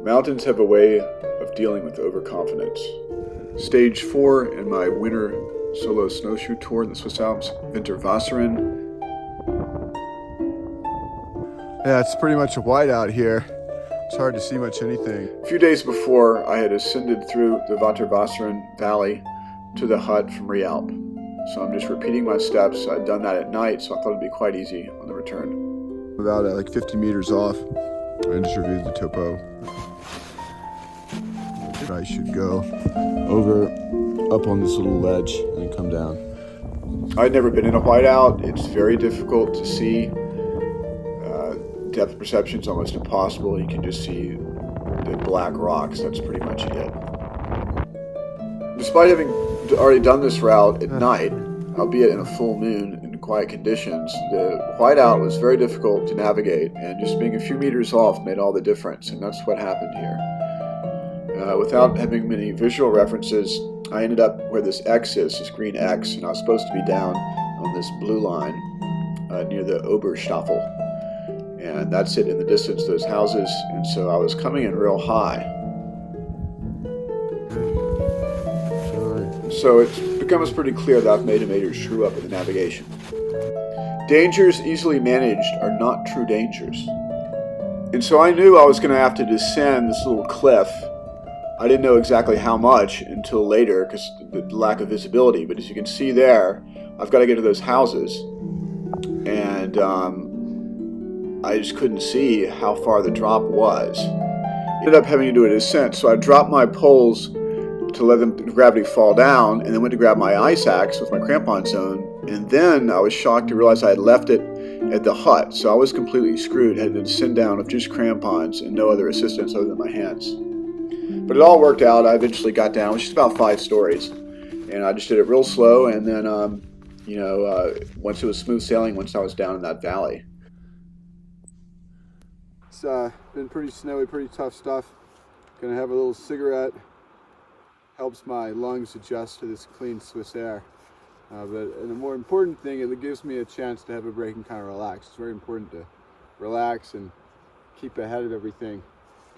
Mountains have a way of dealing with overconfidence. Stage 4 in my winter solo snowshoe tour in the Swiss Alps, Winterwasserin. Yeah, it's pretty much a whiteout here. It's hard to see much anything. A few days before, I had ascended through the Winterwasserin valley to the hut from Realp. So I'm just repeating my steps. I'd done that at night, so I thought it'd be quite easy on the return. About like 50 meters off, I just reviewed the topo. I should go over up on this little ledge and then come down. I'd never been in a whiteout. It's very difficult to see. Depth perception is almost impossible. You can just see the black rocks. That's pretty much it. Despite having already done this route at night, albeit in a full moon in quiet conditions, the whiteout was very difficult to navigate, and just being a few meters off made all the difference, and that's what happened here. Without having many visual references, I ended up where this X is, this green X, and I was supposed to be down on this blue line near the Oberstaffel. And that's it in the distance, those houses, and so I was coming in real high. So it becomes pretty clear that I've made a major screw up in the navigation. Dangers easily managed are not true dangers. And so I knew I was going to have to descend this little cliff. I didn't know exactly how much until later because the lack of visibility, but as you can see there, I've got to get to those houses. And I just couldn't see how far the drop was. Ended up having to do a descent, so I dropped my poles to let the gravity fall down, and then went to grab my ice axe with my crampon zone, and then I was shocked to realize I had left it at the hut, so I was completely screwed, had to descend down with just crampons and no other assistance other than my hands. But it all worked out. I eventually got down. It was just about 5 stories, and I just did it real slow, and then, once it was smooth sailing, once I was down in that valley. It's been pretty snowy, pretty tough stuff. Gonna have a little cigarette. Helps my lungs adjust to this clean Swiss air. But the more important thing is it gives me a chance to have a break and kind of relax. It's very important to relax and keep ahead of everything,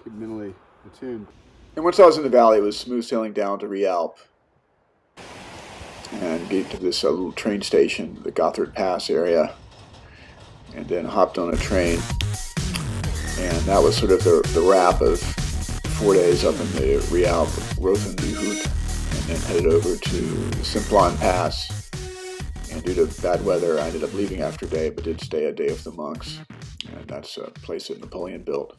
keep mentally attuned. And once I was in the valley, it was smooth sailing down to Realp and get to this little train station, the Gotthard Pass area, and then hopped on a train. And that was sort of the wrap of 4 days up in the Realp Rotondohütte, and then headed over to the Simplon Pass. And due to bad weather, I ended up leaving after a day, but did stay a day with the monks. And that's a place that Napoleon built.